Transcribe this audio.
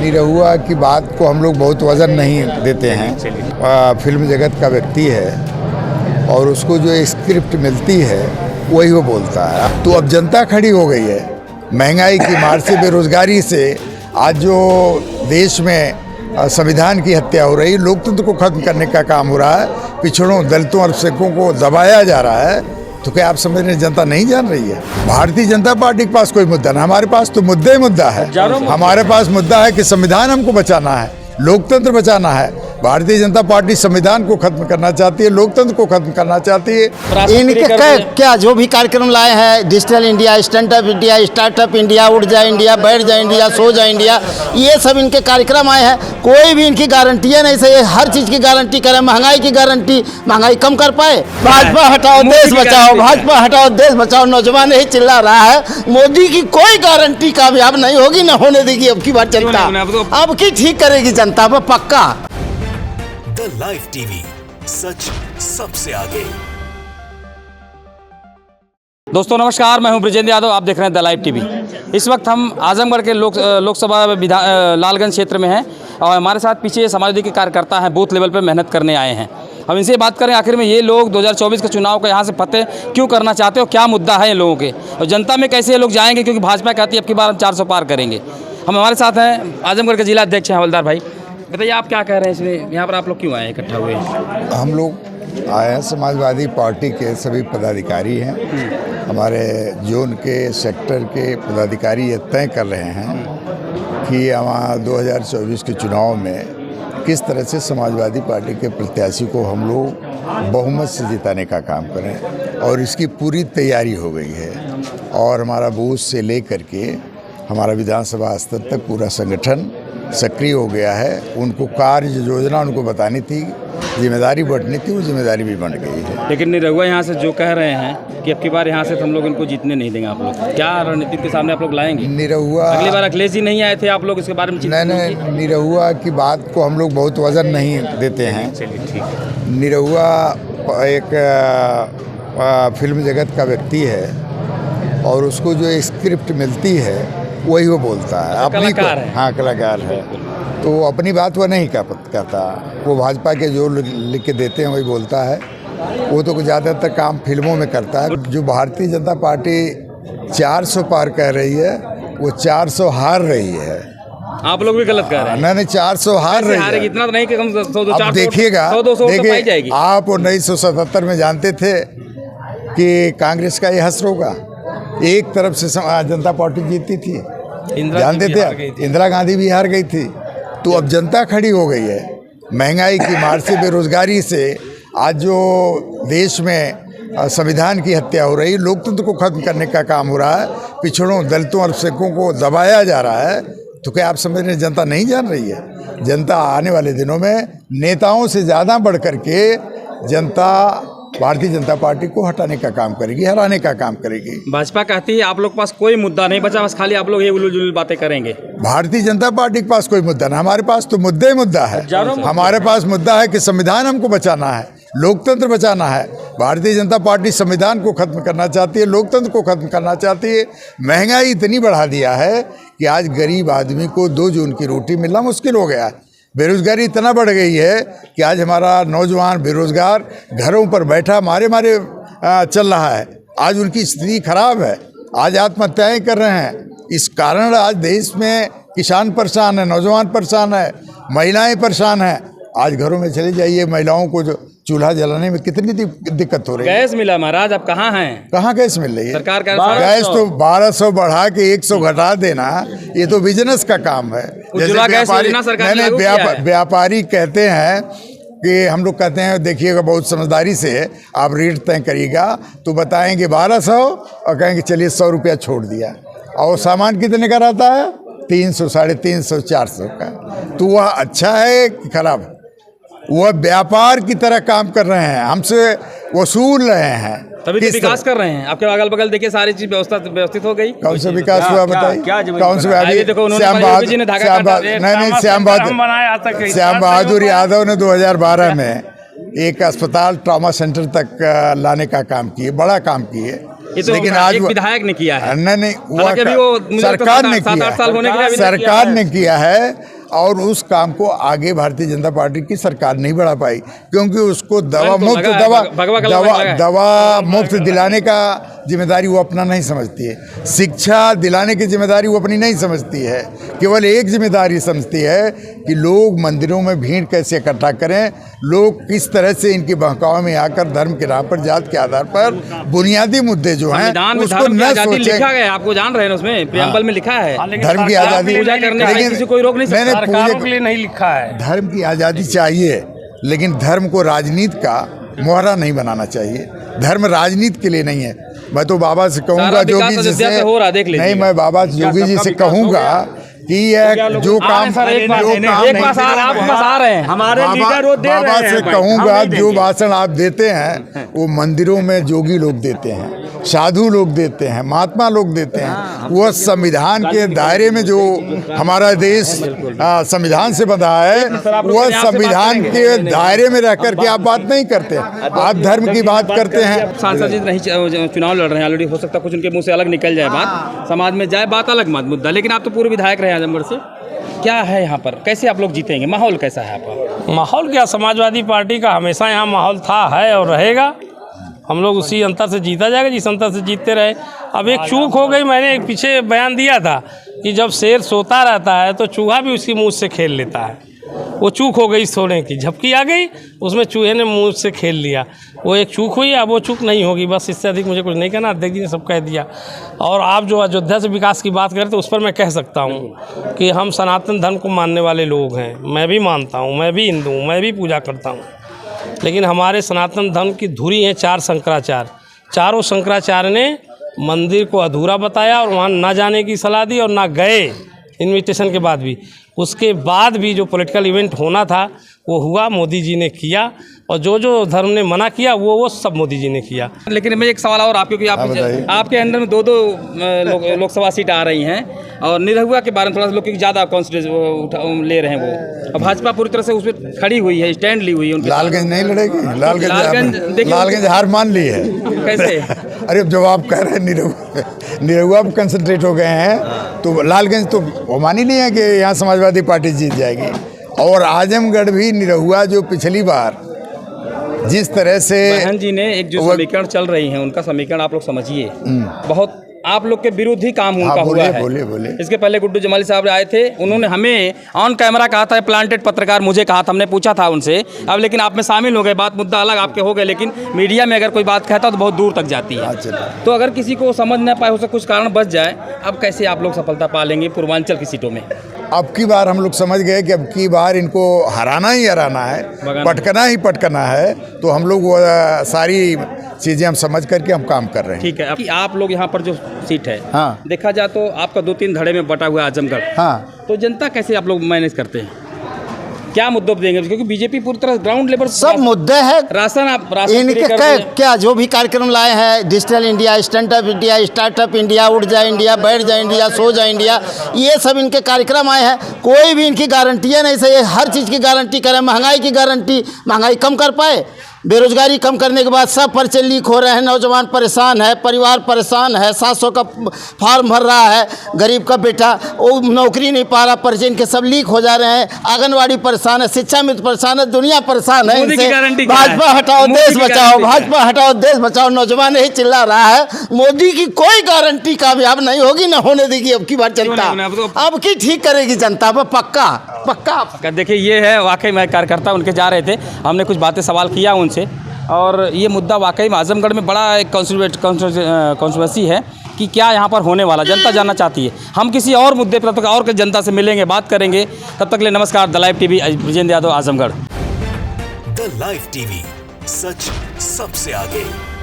निरहुआ की बात को हम लोग बहुत वजन नहीं देते हैं। फिल्म जगत का व्यक्ति है और उसको जो स्क्रिप्ट मिलती है वही वो बोलता है। तो अब जनता खड़ी हो गई है, महंगाई की मार से, बेरोजगारी से। आज जो देश में संविधान की हत्या हो रही, लोकतंत्र को खत्म करने का काम हो रहा है, पिछड़ों, दलितों, अल्पसंख्यकों को दबाया जा रहा है, तो क्या आप समझ रहे हैं जनता नहीं जान रही है? भारतीय जनता पार्टी के पास कोई मुद्दा नहीं, हमारे पास तो मुद्दा ही मुद्दा है। हमारे पास मुद्दा है कि संविधान हमको बचाना है, लोकतंत्र बचाना है। भारतीय जनता पार्टी संविधान को खत्म करना चाहती है, लोकतंत्र को खत्म करना चाहती है। इनके क्या जो भी कार्यक्रम लाए हैं, digital India, stand up India, startup India, उठ जाए इंडिया, बैठ जाए इंडिया, सो जाए इंडिया, ये सब इनके कार्यक्रम आए हैं। कोई भी इनकी गारंटी है नहीं, सही हर चीज की गारंटी करें। महंगाई की गारंटी, महंगाई कम कर पाए? भाजपा हटाओ देश बचाओ, भाजपा हटाओ देश बचाओ, नौजवान यही चिल्ला रहा है। मोदी की कोई गारंटी कामयाब नहीं होगी, न होने देगी अब की बार जनता। अब की ठीक करेगी जनता, वो पक्का। द लाइव टीवी, सच सबसे आगे। दोस्तों नमस्कार, मैं हूं ब्रिजेंद्र यादव, आप देख रहे हैं द लाइव टीवी। इस वक्त हम आजमगढ़ के लोकसभा लालगंज क्षेत्र में हैं और हमारे साथ पीछे समाजवादी के कार्यकर्ता हैं, बूथ लेवल पर मेहनत करने आए हैं। हम इनसे बात करें आखिर में ये लोग 2024 के चुनाव का यहाँ से फतेह क्यों करना चाहते हो, क्या मुद्दा है इन लोगों के, और जनता में कैसे ये लोग जाएंगे, क्योंकि भाजपा कहती है अब की बार हम 400 पार करेंगे। हम हमारे साथ हैं आजमगढ़ के जिला अध्यक्ष हैं हवलदार भाई। बताइए आप क्या कह रहे हैं इसमें, यहाँ पर आप लोग क्यों आए इकट्ठा हुए? हम लोग आए हैं, समाजवादी पार्टी के सभी पदाधिकारी हैं। हमारे जोन के, सेक्टर के पदाधिकारी ये तय कर रहे हैं कि हमारा 2024 के चुनाव में किस तरह से समाजवादी पार्टी के प्रत्याशी को हम लोग बहुमत से जिताने का काम करें, और इसकी पूरी तैयारी हो गई है। और हमारा बूथ से लेकर के हमारा विधानसभा स्तर तक पूरा संगठन सक्रिय हो गया है। उनको कार्य योजना उनको बतानी थी, जिम्मेदारी बढ़नी थी, वो जिम्मेदारी भी बन गई है। लेकिन निरहुआ यहाँ से जो कह रहे हैं कि अब की बार यहाँ से हम लोग इनको जीतने नहीं देंगे, आप लोग क्या रणनीति के सामने आप लोग लाएंगे? निरहुआ अगली बार अखिलेश जी नहीं आए थे, आप लोग इसके बारे में नहीं, निरहुआ की बात को हम लोग बहुत वजन नहीं देते हैं। चलिए ठीक है। निरहुआ एक फिल्म जगत का व्यक्ति है और उसको जो स्क्रिप्ट मिलती है वही वो बोलता है। अपनी कलाकार है। हाँ, कलाकार है, तो अपनी बात वो नहीं कहता। वो भाजपा के जो लिख के देते हैं वही बोलता है। वो तो ज़्यादातर काम फिल्मों में करता है। जो भारतीय जनता पार्टी 400 पार कह रही है, वो 400 हार रही है। आप लोग भी गलत कह रहे हैं। नहीं, 400 हार रही है। इतना तो नहीं कि कम 100-200 अब देखिएगा, देखिए आप 1977 में जानते थे कि कांग्रेस का ये हश्र होगा। एक तरफ से जनता पार्टी जीतती थी, जानते थे, इंदिरा गांधी भी हार गई थी। तो अब जनता खड़ी हो गई है, महंगाई की मार से, बेरोजगारी से। आज जो देश में संविधान की हत्या हो रही, लोकतंत्र को खत्म करने का काम हो रहा है, पिछड़ों, दलितों, अल्पसंख्यकों को दबाया जा रहा है, तो क्या आप समझ रहे हैं जनता नहीं जान रही है? जनता आने वाले दिनों में नेताओं से ज़्यादा बढ़ करके जनता भारतीय जनता पार्टी को हटाने का काम करेगी, हराने का काम करेगी। भाजपा कहती है आप लोग के पास कोई मुद्दा नहीं बचा, बस खाली आप लोग ये उलझुल बातें करेंगे। भारतीय जनता पार्टी के पास कोई मुद्दा नहीं, हमारे पास तो मुद्दा ही मुद्दा है। हमारे पास मुद्दा है कि संविधान हमको बचाना है, लोकतंत्र बचाना है। भारतीय जनता पार्टी संविधान को खत्म करना चाहती है, लोकतंत्र को खत्म करना चाहती है। महंगाई इतनी बढ़ा दिया है कि आज गरीब आदमी को 2 जून की रोटी मिलना मुश्किल हो गया है। बेरोजगारी इतना बढ़ गई है कि आज हमारा नौजवान बेरोजगार घरों पर बैठा मारे चल रहा है। आज उनकी स्थिति खराब है, आज आत्महत्याएं कर रहे हैं। इस कारण आज देश में किसान परेशान है, नौजवान परेशान है, महिलाएं परेशान हैं। आज घरों में चले जाइए, महिलाओं को जो चूल्हा जलाने में कितनी दिक्कत हो रही है। गैस मिला महाराज, अब कहाँ हैं? कहाँ गैस मिल रही है? सरकार का गैस तो 1200 बढ़ा के 100 घटा देना, ये तो बिजनेस का काम है। जैसे व्यापारी कहते हैं कि हम लोग कहते हैं, देखिएगा बहुत समझदारी से आप रेट तय करिएगा, तो बताएंगे 1200 और कहेंगे चलिए 100 रुपया छोड़ दिया, और सामान कितने का रहता है? 300, 350, 400 का। तो वह अच्छा है कि खराब? वह व्यापार की तरह काम कर रहे हैं, हमसे वसूल रहे हैं, तभी तो विकास कर रहे हैं। आपके अगल बगल देखिए सारी चीज व्यवस्थित हो गई। कौन सा विकास हुआ बताइए? कौन सा? श्याम बहादुर यादव ने 2012 में एक अस्पताल, ट्रॉमा सेंटर तक लाने का काम किए, बड़ा काम किए। तो लेकिन आज विधायक ने किया है। नहीं, वो सरकार ने किया है। और उस काम को आगे भारतीय जनता पार्टी की सरकार नहीं बढ़ा पाई, क्योंकि उसको दवा मुफ्त दिलाने का जिम्मेदारी वो अपना नहीं समझती है, शिक्षा दिलाने की जिम्मेदारी वो अपनी नहीं समझती है। केवल एक जिम्मेदारी समझती है कि लोग मंदिरों में भीड़ कैसे इकट्ठा करें, लोग किस तरह से इनकी बहकाव में आकर धर्म के नाम पर, जात के आधार पर बुनियादी मुद्दे जो हैं उसको न सोचें। लिखा गया, आपको जान रहे हैं उसमें प्रियम्बल में लिखा है धर्म की आज़ादी, लेकिन कोई रोक नहीं सकता, सरकारों के लिए नहीं लिखा है। धर्म की आज़ादी चाहिए, लेकिन धर्म को राजनीति का मोहरा नहीं बनाना चाहिए। धर्म राजनीति के लिए नहीं है। मैं तो बाबा से कहूँगा, जोगी जी से नहीं, मैं बाबा योगी जी से कहूँगा कि यह जो काम बाबा से कहूँगा, जो भाषण आप देते हैं वो मंदिरों में जोगी लोग देते हैं, साधु लोग देते हैं, महात्मा लोग देते हैं। वह संविधान के दायरे में, जो हमारा देश संविधान से बंधा है, वह संविधान के दायरे में रह करके आप बात नहीं करते, आप धर्म की बात करते हैं। सांसद जी नहीं चुनाव लड़ रहे हैं ऑलरेडी, हो सकता है कुछ उनके मुंह से अलग निकल जाए, बात समाज में जाए, बात अलग मत मुद्दा, लेकिन आप तो पूर्व विधायक रहे आजमगढ़ से। क्या है यहाँ पर, कैसे आप लोग जीतेंगे, माहौल कैसा है यहाँ पर? माहौल क्या, समाजवादी पार्टी का हमेशा यहाँ माहौल था, है और रहेगा। हम लोग उसी अंतर से जीता जाएगा जिस अंतर से जीतते रहे। अब एक चूक हो गई, मैंने एक पीछे बयान दिया था कि जब शेर सोता रहता है तो चूहा भी उसकी मुँह से खेल लेता है। वो चूक हो गई सोने की, झपकी आ गई, उसमें चूहे ने मुँह से खेल लिया। वो एक चूक हुई, अब वो चूक नहीं होगी। बस इससे अधिक मुझे कुछ नहीं कहना, अध्यक्ष जी ने सब कह दिया। और आप जो अयोध्या से विकास की बात करते, उस पर मैं कह सकता हूँ कि हम सनातन धर्म को मानने वाले लोग हैं। मैं भी मानता हूँ, मैं भी हिंदू हूँ, मैं भी पूजा करता हूँ, लेकिन हमारे सनातन धर्म की धुरी हैं 4 शंकराचार्य। चारों शंकराचार्य ने मंदिर को अधूरा बताया और वहाँ ना जाने की सलाह दी और ना गए इनविटेशन के बाद भी। उसके बाद भी जो पॉलिटिकल इवेंट होना था वो हुआ, मोदी जी ने किया, और जो जो धर्म ने मना किया वो सब मोदी जी ने किया। लेकिन मैं एक सवाल और आपके, आपके अंदर में 2 लोकसभा सीट आ रही हैं, और निरहुआ के बारे में थोड़ा सा लोग ज़्यादा कॉन्सिडरेशन ले रहे हैं वो, और भाजपा पूरी तरह से उस पर खड़ी हुई है, स्टैंड ली हुई है। लालगंज नहीं लड़ेगी, लालगंज हार मान ली है। कैसे? अरे जब आप कह रहे हैं निरहुआ पर कंसंट्रेट हो गए हैं, तो लालगंज तो वो मान ही नहीं है कि यहाँ समाजवादी पार्टी जीत जाएगी। और आजमगढ़ भी निरहुआ जो पिछली बार जिस तरह से बहन जी ने एक जो समीकरण चल रही है, उनका समीकरण आप लोग समझिए, बहुत आप लोग के विरुद्ध ही काम उनका हुआ है। बोले। इसके पहले गुड्डू जमाली साहब आए थे, उन्होंने हमें ऑन कैमरा कहा था, प्लांटेड पत्रकार मुझे कहा था, हमने पूछा था उनसे। अब लेकिन आप में शामिल हो गए, बात मुद्दा अलग आपके हो गए, लेकिन मीडिया में अगर कोई बात कहता तो बहुत दूर तक जाती है। तो अगर किसी को समझ न पाए, हो सकता कुछ कारण बच जाए, अब कैसे आप लोग सफलता पा लेंगे पूर्वांचल की सीटों में? अब की बार हम लोग समझ गए कि अब की बार इनको हराना ही हराना है, पटकना ही पटकना है, तो हम लोग वो सारी चीज़ें हम समझ करके हम काम कर रहे हैं। ठीक है, कि आप लोग यहाँ पर जो सीट है, हाँ, देखा जाए तो आपका 2-3 धड़े में बटा हुआ आजमगढ़, हाँ, तो जनता कैसे आप लोग मैनेज करते हैं, क्या मुद्दों पर देंगे? क्योंकि बीजेपी पूरी तरह ग्राउंड लेवल सब मुद्दे हैं। राशन इनके क्या जो भी कार्यक्रम लाए हैं, digital India, stand up India, startup India, उठ जाए इंडिया, बैठ जाए इंडिया, सो जाए इंडिया, ये सब इनके कार्यक्रम आए हैं। कोई भी इनकी गारंटियाँ नहीं सही, हर चीज़ की गारंटी करें। महंगाई की गारंटी, महंगाई कम कर पाए? बेरोजगारी कम करने के बाद सब पर्चे लीक हो रहे हैं, नौजवान परेशान है, परिवार परेशान है, 700 का फॉर्म भर रहा है गरीब का बेटा, वो नौकरी नहीं पा रहा, पर्चे इनके सब लीक हो जा रहे हैं, आंगनवाड़ी परेशान है, शिक्षा मित्र परेशान है, दुनिया परेशान है इनसे। भाजपा हटाओ देश बचाओ, भाजपा हटाओ देश बचाओ, नौजवान यही चिल्ला रहा है। मोदी की कोई गारंटी कामयाब नहीं होगी, न होने देगी अब की बार जनता, अब की ठीक करेगी जनता, पक्का पक्का। देखिए ये है वाकई में कार्यकर्ता उनके जा रहे थे, हमने कुछ बातें सवाल किया उनसे, और ये मुद्दा वाकई में आजमगढ़ में बड़ा एक कंट्रोवर्सी है कि क्या यहाँ पर होने वाला, जनता जानना चाहती है। हम किसी और मुद्दे पर तब तक और जनता से मिलेंगे, बात करेंगे, तब तक ले नमस्कार। The live TV, Brijendra Yadav, Azamgarh. The live TV, सच सबसे आगे।